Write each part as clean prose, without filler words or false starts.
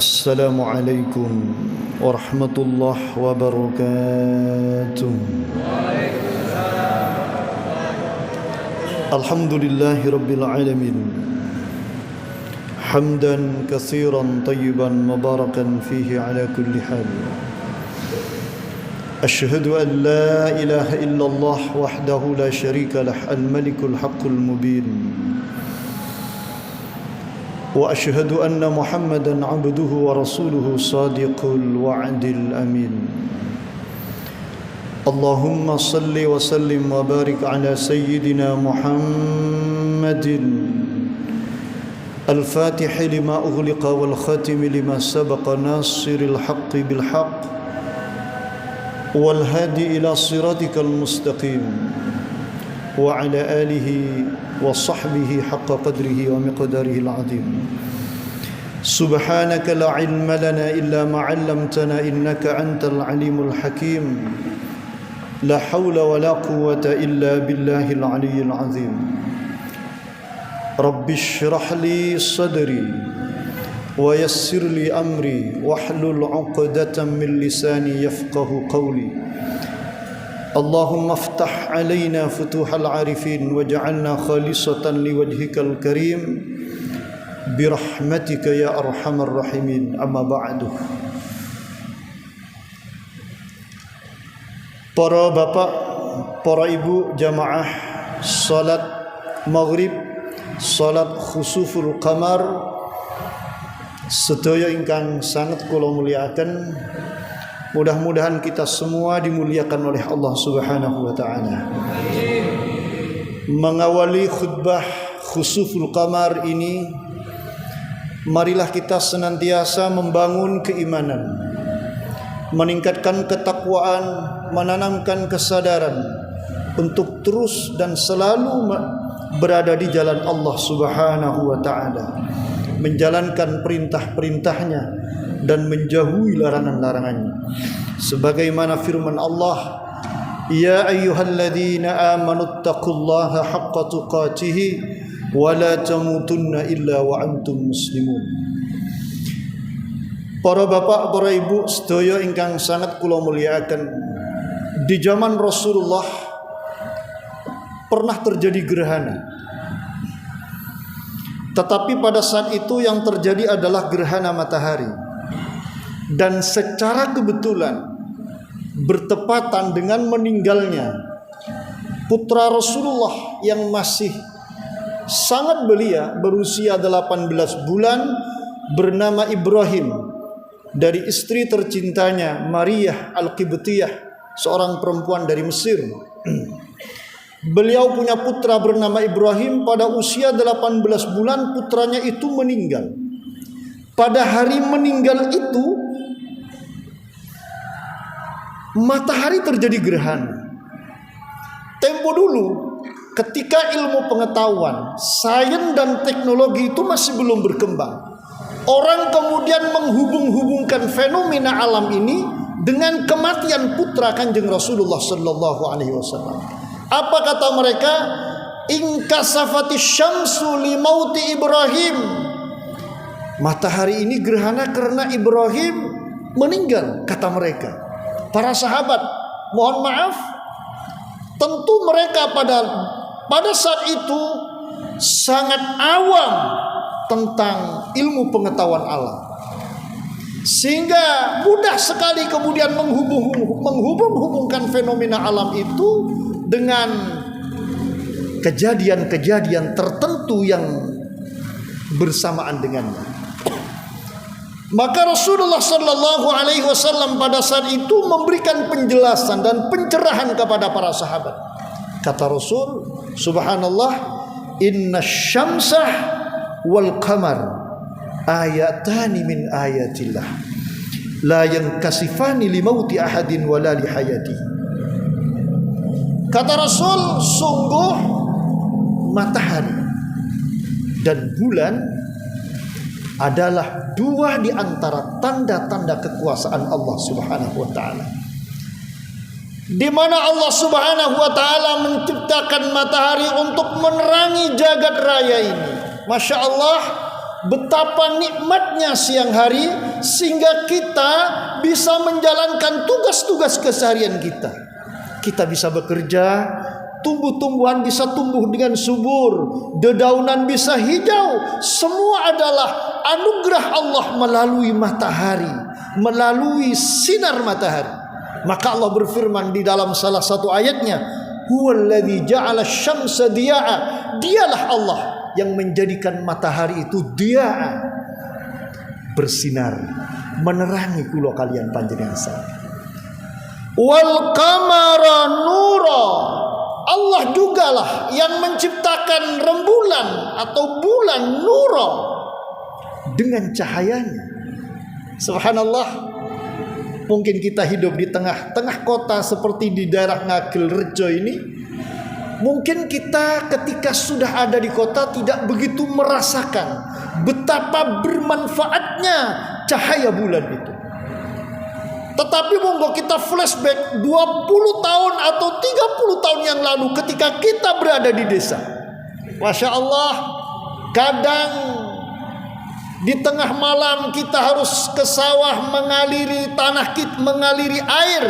Assalamualaikum warahmatullahi wabarakatuh. Alhamdulillahi rabbil alamin. Hamdan katsiran tayyiban mubarakan fihi ala kulli hal. Asyhadu an la ilaha illallah wahdahu la syarika lah al-malikul haqqul mubin. وأشهد أن محمدًا عبده ورسوله صادق الوعد الأمين. اللهم صل وسلم وبارك على سيدنا محمد الفاتح لما أغلق والخاتم لما سبق ناصر الحق بالحق والهادي إلى صراطك المستقيم وعلى آله وصحبه حق قدره ومقداره العظيم. سبحانك لا علم لنا إلا ما علمتنا إنك أنت العليم الحكيم. لا حول ولا قوة إلا بالله العلي العظيم. رب اشرح لي صدري ويسر لي أمري واحلل عقدة من لساني يفقه قولي. اللهم افتح علينا فتوح العارفين واجعلنا خالصة لوجهك الكريم برحمتك يا أرحم الراحمين. أما بعد. Para bapak, para ibu jamaah salat maghrib, salat khusuful qamar sedaya ingkang sangat kula mulyakaken. Mudah-mudahan kita semua dimuliakan oleh Allah Subhanahu wa taala. Mengawali khutbah khusuful qamar ini, marilah kita senantiasa membangun keimanan, meningkatkan ketakwaan, menanamkan kesadaran untuk terus dan selalu berada di jalan Allah Subhanahu wa taala, menjalankan perintah-perintahnya dan menjauhi larangan-larangannya. Sebagaimana firman Allah, ya ayyuhalladzina amanu taqullaha haqqa tuqatih wa la tamutunna illa wa antum muslimun. Para bapak, para ibu sedaya ingkang sangat kula mulyakaken, di zaman Rasulullah pernah terjadi gerhana. Tetapi pada saat itu yang terjadi adalah gerhana matahari. Dan secara kebetulan bertepatan dengan meninggalnya putra Rasulullah yang masih sangat belia, berusia 18 bulan, bernama Ibrahim, dari istri tercintanya Maria Al-Qibtiyah, seorang perempuan dari Mesir. Beliau punya putra bernama Ibrahim. Pada usia 18 bulan putranya itu meninggal. Pada hari meninggal itu matahari terjadi gerhana. Tempo dulu ketika ilmu pengetahuan, sains dan teknologi itu masih belum berkembang, orang kemudian menghubung-hubungkan fenomena alam ini dengan kematian putra Kanjeng Rasulullah sallallahu alaihi wasallam. Apa kata mereka? Inkasafati syamsu li mauti Ibrahim. Matahari ini gerhana karena Ibrahim meninggal, kata mereka. Para sahabat, mohon maaf, tentu mereka pada saat itu sangat awam tentang ilmu pengetahuan alam, sehingga mudah sekali kemudian menghubung-hubungkan fenomena alam itu dengan kejadian-kejadian tertentu yang bersamaan dengannya. Maka Rasulullah sallallahu alaihi wasallam pada saat itu memberikan penjelasan dan pencerahan kepada para sahabat. Kata Rasul, subhanallah, inna syamsah wal qamar ayatani min ayatillah la yankasifani li mauti ahadin wala li hayati. Kata Rasul, sungguh matahari dan bulan adalah dua di antara tanda-tanda kekuasaan Allah Subhanahu wa taala. Di mana Allah Subhanahu wa taala menciptakan matahari untuk menerangi jagat raya ini. Masya Allah, betapa nikmatnya siang hari sehingga kita bisa menjalankan tugas-tugas keseharian kita. Kita bisa bekerja, tumbuh-tumbuhan bisa tumbuh dengan subur, dedaunan bisa hijau. Semua adalah anugerah Allah melalui matahari, melalui sinar matahari. Maka Allah berfirman di dalam salah satu ayatnya, huwallazi ja'ala asy-syamsa diya'a. Dialah Allah yang menjadikan matahari itu diya'a, bersinar, menerangi kula kalian panjenengan saya. Wal qamara nura. Allah jugalah yang menciptakan rembulan atau bulan nura dengan cahayanya. Subhanallah. Mungkin kita hidup di tengah-tengah kota seperti di daerah Ngagel Rejo ini. Mungkin kita ketika sudah ada di kota tidak begitu merasakan betapa bermanfaatnya cahaya bulan itu. Tetapi monggo kita flashback 20 tahun atau 30 tahun yang lalu ketika kita berada di desa. Masya Allah, kadang di tengah malam kita harus ke sawah mengaliri tanah kita, mengaliri air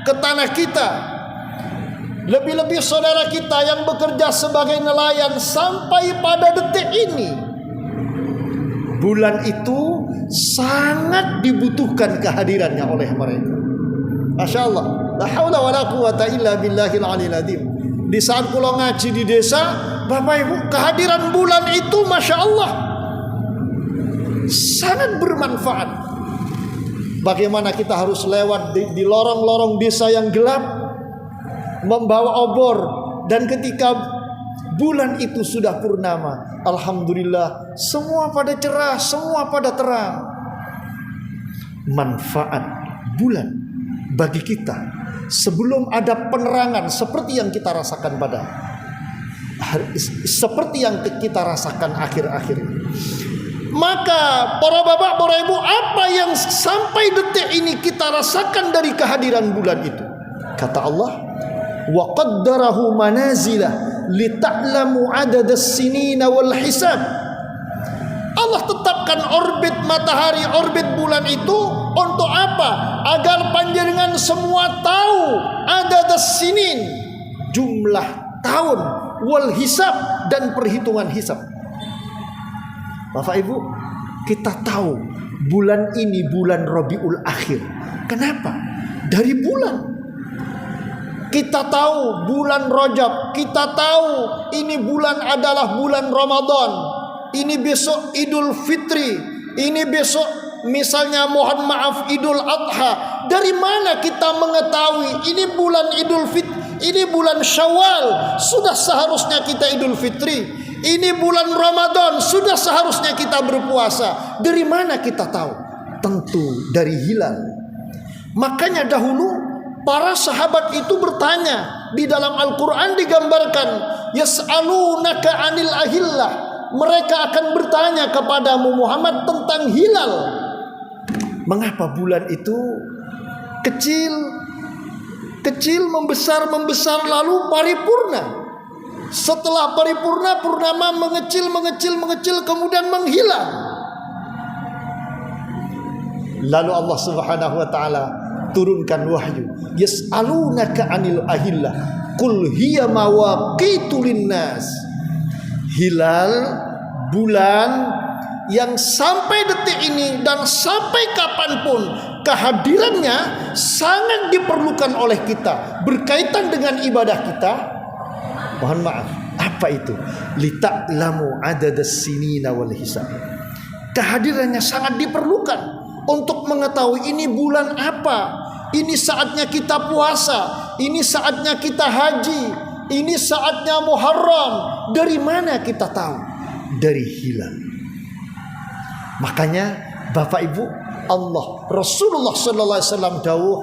ke tanah kita. Lebih-lebih saudara kita yang bekerja sebagai nelayan, sampai pada detik ini bulan itu sangat dibutuhkan kehadirannya oleh mereka. Masya Allah, la haula wa la quwata illa billahil aliyil azim. Di saat kula ngaji di desa, Bapak Ibu, kehadiran bulan itu Masya Allah sangat bermanfaat. Bagaimana kita harus lewat di lorong-lorong desa yang gelap membawa obor, dan ketika bulan itu sudah purnama, alhamdulillah semua pada cerah, semua pada terang. Manfaat bulan bagi kita sebelum ada penerangan seperti yang kita rasakan seperti yang kita rasakan akhir-akhir ini. Maka para bapak, para ibu, apa yang sampai detik ini kita rasakan dari kehadiran bulan itu? Kata Allah, wa qaddarahu manazilah lita'lamu adadas sinina wal hisab. Allah tetapkan orbit matahari, orbit bulan itu untuk apa? Agar panjenengan semua tahu adadas sinin, jumlah tahun, wal hisab, dan perhitungan hisab. Bapak Ibu, kita tahu bulan ini bulan Rabiul Akhir. Kenapa? Dari bulan. Kita tahu bulan Rajab, kita tahu ini bulan adalah bulan Ramadan. Ini besok Idul Fitri, ini besok misalnya mohon maaf Idul Adha. Dari mana kita mengetahui ini bulan Idul Fitri, ini bulan Syawal, sudah seharusnya kita Idul Fitri. Ini bulan Ramadan, sudah seharusnya kita berpuasa. Dari mana kita tahu? Tentu dari hilal. Makanya dahulu para sahabat itu bertanya, di dalam Al-Quran digambarkan, yas'alunaka anil ahillah. Mereka akan bertanya kepadamu Muhammad tentang hilal. Mengapa bulan itu kecil membesar lalu paripurna? Setelah paripurna, purnama mengecil kemudian menghilang. Lalu Allah Subhanahu wa taala turunkan wahyu, yas'alunaka 'anil ahillah qul hiya mawaqitu linnas. Hilal, bulan yang sampai detik ini dan sampai kapanpun kehadirannya sangat diperlukan oleh kita berkaitan dengan ibadah kita. Mohon maaf, apa itu? Lita'lamu adadas sinina wal hisab. Kehadirannya sangat diperlukan untuk mengetahui ini bulan apa. Ini saatnya kita puasa, ini saatnya kita haji, ini saatnya Muharram. Dari mana kita tahu? Dari hilal. Makanya Bapak Ibu, Allah Rasulullah sallallahu alaihi wasallam dawuh,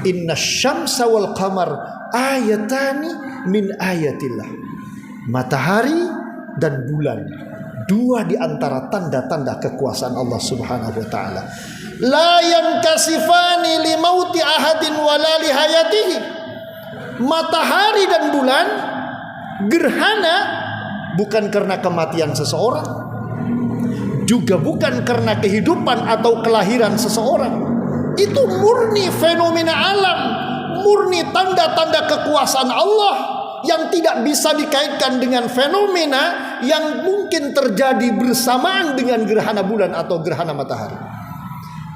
inna syamsa wal qamar ayatani min ayatillah. Matahari dan bulan, dua di antara tanda-tanda kekuasaan Allah Subhanahu wa taala. La yankasifani li mauti ahadin wala li hayatihi. Matahari dan bulan gerhana bukan karena kematian seseorang, juga bukan karena kehidupan atau kelahiran seseorang. Itu murni fenomena alam, murni tanda-tanda kekuasaan Allah yang tidak bisa dikaitkan dengan fenomena yang mungkin terjadi bersamaan dengan gerhana bulan atau gerhana matahari.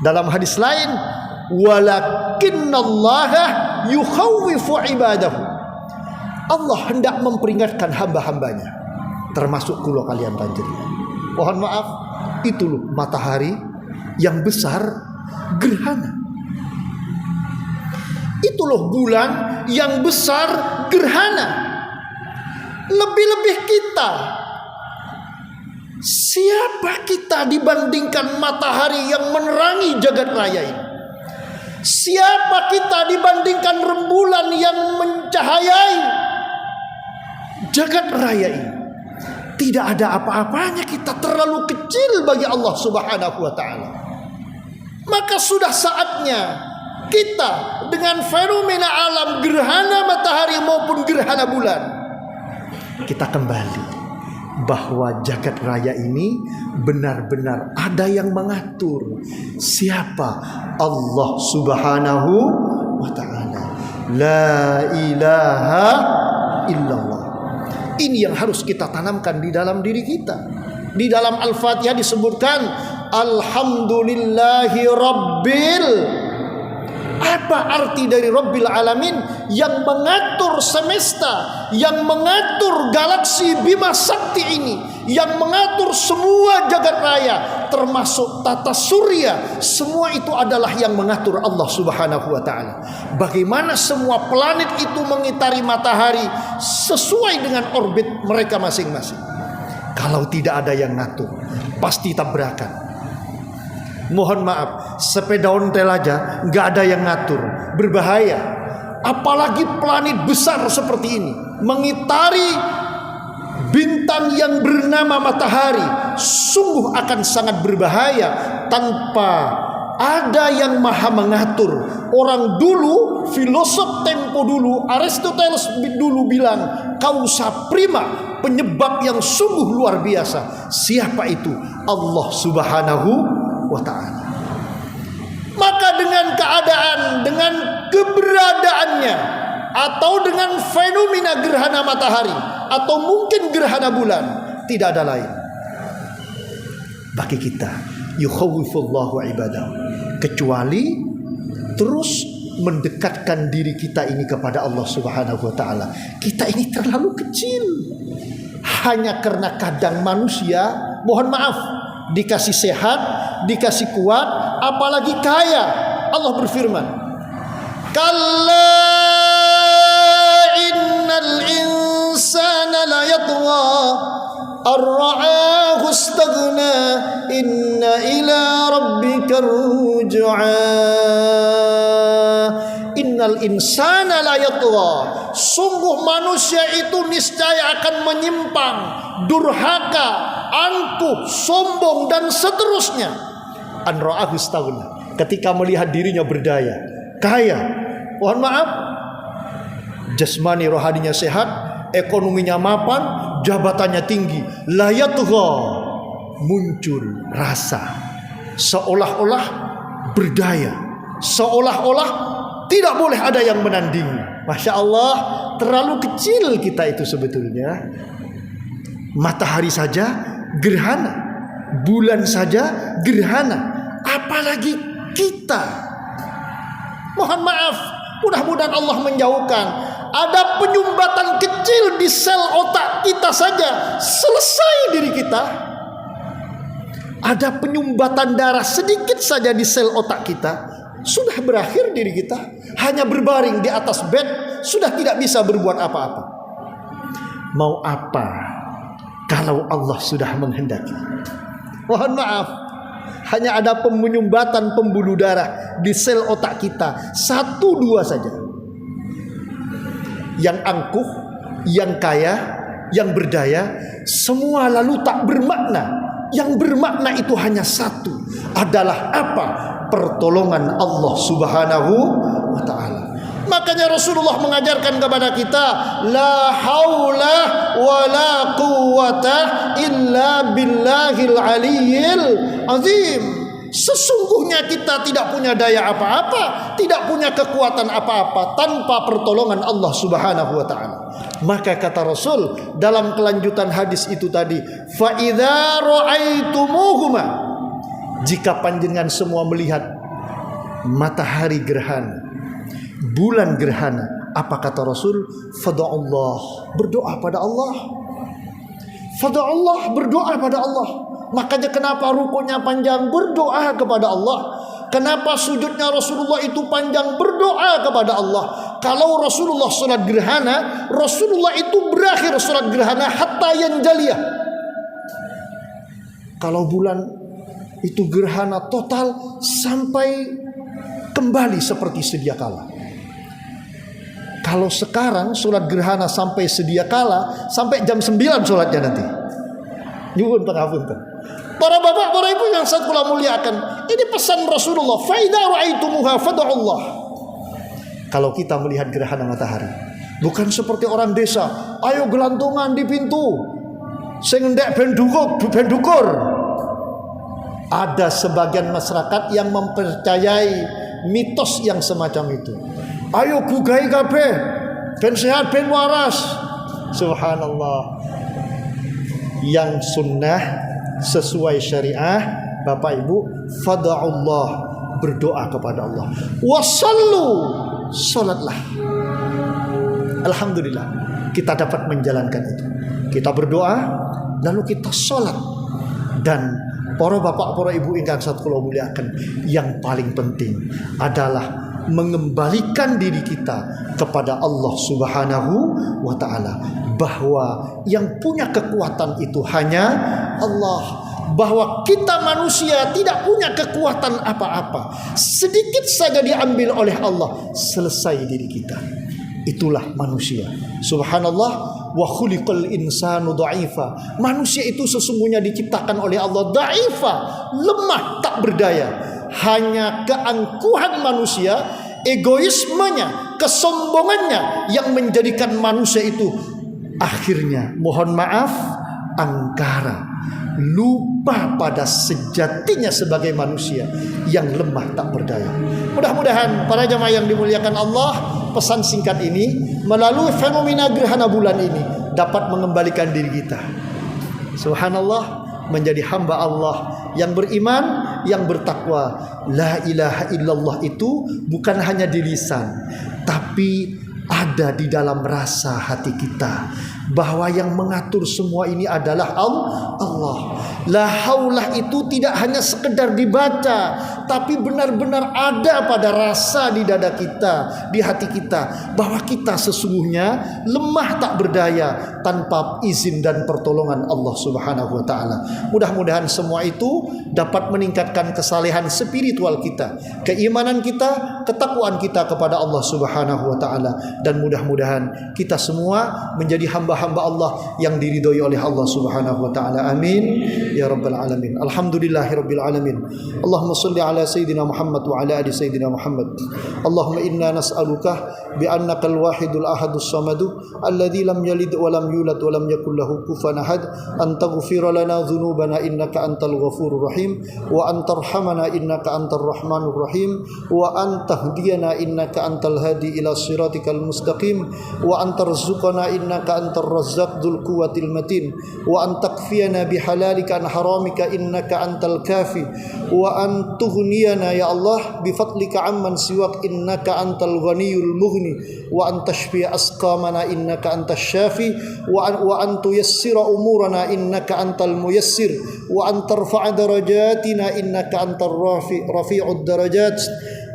Dalam hadis lain, walakinnallaha yukhawwifu ibadahu. Allah hendak memperingatkan hamba-hambanya, termasuk kulo kalian panjenengan. Mohon maaf, itu loh matahari yang besar gerhana. Itu loh bulan yang besar gerhana. Lebih-lebih kita, siapa kita dibandingkan matahari yang menerangi jagat raya ini? Siapa kita dibandingkan rembulan yang mencahayai jagat raya ini? Tidak ada apa-apanya, kita terlalu kecil bagi Allah Subhanahu wa ta'ala. Maka sudah saatnya kita dengan fenomena alam gerhana matahari maupun gerhana bulan, kita kembali bahwa jagat raya ini benar-benar ada yang mengatur. Siapa? Allah Subhanahu wa ta'ala. La ilaha illallah. Ini yang harus kita tanamkan di dalam diri kita. Di dalam Al-Fatihah disebutkan Alhamdulillahi Rabbil. Apa arti dari Rabbil Alamin? Yang mengatur semesta, yang mengatur galaksi Bima Sakti ini, yang mengatur semua jagat raya, termasuk tata surya. Semua itu adalah yang mengatur Allah Subhanahu wa ta'ala. Bagaimana semua planet itu mengitari matahari sesuai dengan orbit mereka masing-masing. Kalau tidak ada yang ngatur, pasti tabrakan. Mohon maaf, sepeda ontel aja nggak ada yang ngatur, berbahaya. Apalagi planet besar seperti ini mengitari bintang yang bernama matahari, sungguh akan sangat berbahaya tanpa ada yang maha mengatur. Orang dulu, filosof tempo dulu, Aristoteles dulu bilang causa prima, penyebab yang sungguh luar biasa. Siapa itu? Allah Subhanahu wa ta'ala. Maka dengan keadaan, dengan keberadaannya, atau dengan fenomena gerhana matahari, atau mungkin gerhana bulan, tidak ada lain bagi kita yukhawwifullahu ibadahu, kecuali terus mendekatkan diri kita ini kepada Allah Subhanahu wa ta'ala. Kita ini terlalu kecil, hanya karena kadang manusia, mohon maaf, dikasih sehat, dikasih kuat, apalagi kaya. Allah berfirman, kalla innal insana la yatgha ar-ra'ahu istaghna inna ila rabbika ruj'a. Innal insana la yatgha, sungguh manusia itu niscaya akan menyimpang, durhaka, angkuh, sombong dan seterusnya. An ra'ahu istaghna, ketika melihat dirinya berdaya, kaya, mohon maaf, jasmani rohaninya sehat, ekonominya mapan, jabatannya tinggi, la yatgha, muncul rasa seolah-olah berdaya, seolah-olah tidak boleh ada yang menandingi. Masya Allah, terlalu kecil kita itu sebetulnya. Matahari saja gerhana, bulan saja gerhana, apalagi kita. Mohon maaf, mudah-mudahan Allah menjauhkan. Ada penyumbatan kecil di sel otak kita saja, selesai diri kita. Ada penyumbatan darah sedikit saja di sel otak kita, sudah berakhir diri kita. Hanya berbaring di atas bed, sudah tidak bisa berbuat apa-apa. Mau apa kalau Allah sudah menghendaki? Mohon maaf, hanya ada penyumbatan pembuluh darah di sel otak kita, 1-2 saja. Yang angkuh, yang kaya, yang berdaya, semua lalu tak bermakna. Yang bermakna itu hanya satu, adalah apa? Pertolongan Allah Subhanahu wa ta'ala. Makanya Rasulullah mengajarkan kepada kita, la haula wala quwwata illa billahil aliyyil azim. Sesungguhnya kita tidak punya daya apa-apa, tidak punya kekuatan apa-apa tanpa pertolongan Allah Subhanahu wa taala. Maka kata Rasul dalam kelanjutan hadis itu tadi, fa idza ra'aitumuhuma, jika panjenengan semua melihat matahari gerhana, bulan gerhana, apa kata Rasul? Fada'ullah, berdoa pada Allah. Fada'ullah, berdoa pada Allah. Makanya kenapa rukunya panjang? Berdoa kepada Allah. Kenapa sujudnya Rasulullah itu panjang? Berdoa kepada Allah. Kalau Rasulullah sholat gerhana, Rasulullah itu berakhir sholat gerhana hatta yanjaliyah. Kalau bulan itu gerhana total sampai kembali seperti sedia kala. Kalau sekarang sholat gerhana sampai sedia kala, sampai jam 9 sholatnya nanti. Nyuwun pangapunten. Para bapak, para ibu yang saya kula muliakan, ini pesan Rasulullah, fa idza ra'aitumuha fad'ullah. Kalau kita melihat gerhana matahari, bukan seperti orang desa, ayo gelantungan di pintu, sing ndek ben dukur. Ada sebagian masyarakat yang mempercayai mitos yang semacam itu. Ayo gugai kabeh, ben sehat ben waras. Subhanallah. Yang sunnah sesuai syariah, Bapak Ibu, fada'ullah, berdoa kepada Allah. Wasallu, salatlah. Alhamdulillah, kita dapat menjalankan itu. Kita berdoa, lalu kita salat. Dan para bapak, para ibu ingkang satu kula muliakan, yang paling penting adalah mengembalikan diri kita kepada Allah Subhanahu wa taala, bahwa yang punya kekuatan itu hanya Allah, bahwa kita manusia tidak punya kekuatan apa-apa. Sedikit saja diambil oleh Allah, selesai diri kita. Itulah manusia. Subhanallah, wa khuliqal insanu dha'ifa. Manusia itu sesungguhnya diciptakan oleh Allah dha'ifa, lemah, tak berdaya. Hanya keangkuhan manusia, egoismenya, kesombongannya yang menjadikan manusia itu akhirnya, mohon maaf, angkara, lupa pada sejatinya sebagai manusia yang lemah tak berdaya. Mudah-mudahan para jamaah yang dimuliakan Allah, pesan singkat ini melalui fenomena gerhana bulan ini dapat mengembalikan diri kita, subhanallah, menjadi hamba Allah yang beriman, yang bertakwa. La ilaha illallah itu bukan hanya di lisan, tapi ada di dalam rasa hati kita, bahwa yang mengatur semua ini adalah Allah. La haulah itu tidak hanya sekedar dibaca, tapi benar-benar ada pada rasa di dada kita, di hati kita, bahwa kita sesungguhnya lemah tak berdaya tanpa izin dan pertolongan Allah Subhanahu wa taala. Mudah-mudahan semua itu dapat meningkatkan kesalehan spiritual kita, keimanan kita, ketakwaan kita kepada Allah Subhanahu wa taala, dan mudah-mudahan kita semua menjadi hamba-hamba Allah yang diridhoi oleh Allah Subhanahu wa taala. Amin ya rabbal alamin. Alhamdulillahirabbil alamin. Allahumma shalli ala sayidina Muhammad wa ala ali sayidina Muhammad. Allahumma inna nas'aluka bi annakal wahidul ahadus samadu alladzi lam yalid wa lam yulad wa lam yakul lahu kufuwan ahad, an taghfira lana dhunubana innaka antal ghafurur rahim, wa an tarhamana innaka antar rahmanur rahim, wa an tahdiyana innaka antal hadi ila siratikal mustaqim, wa an tarzuqana innaka antar razzaq dzul quwwatil matin, wa an takfiyana bihalalika an haramika innaka antal kafi, wa an tughniyana ya Allah bi fadlika amman siwak innaka antal ghaniyul mughni, wa an tashfiya asqamana innaka antas syafi, wa an tuyassira umurana innaka antal muyassir, wa an tarfa'a darajatina innaka antar rafi'ud darajat,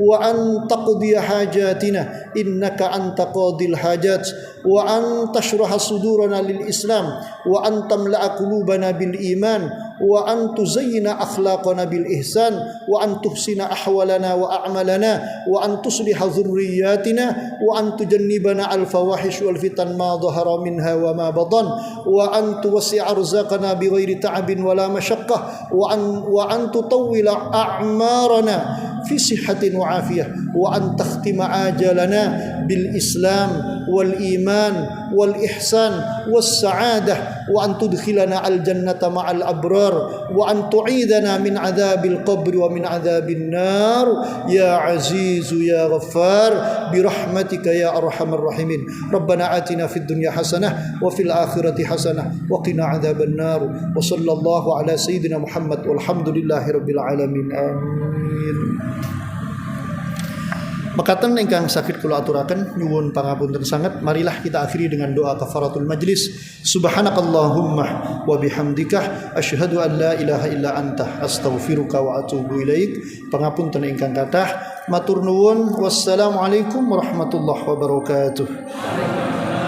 wa an taqdiya hajatina innaka anta qadil hajat, wa an tashraha sudurana lil islam, wa an tamla'a qulubana bil iman, wa an tuzayyina akhlaqana bil ihsan, wa an tuhsina ahwalana wa a'malana, wa an tusliha dhurriyyatina, wa an tujannibana al fawahish wal fitan ma dhahara minha wa ma batan, wa an tuwasi'a arzaqana bighairi ta'abin wala masyaqqah, wa an tutawwila a'marana fi sihhatin wa afiyah, wa an takhtima ajalana bil Islam wal iman wal ihsan was sa'adah wa an tudkhilana al jannata ma'al abrar wa an tu'idana min adzabil qabri wa min adzabin nar ya azizu ya ghaffar bi rahmatika ya arhamar rahimin. Rabbana atina fid dunya hasanah wa fil akhirati hasanah wa qina adzaban nar wa sallallahu ala sayyidina Muhammad walhamdulillahi rabbil alamin. Amin. Makatan ingkang sakit kula aturaken nyuwun pangapunten sanget. Marilah kita akhiri dengan doa kafaratul majlis. Subhanakallahumma wa bihamdika asyhadu an la ilaha illa anta astaghfiruka wa atubu ilaik. Pangapunten ingkang kathah. Matur nuwun. Wassalamualaikum warahmatullahi wabarakatuh.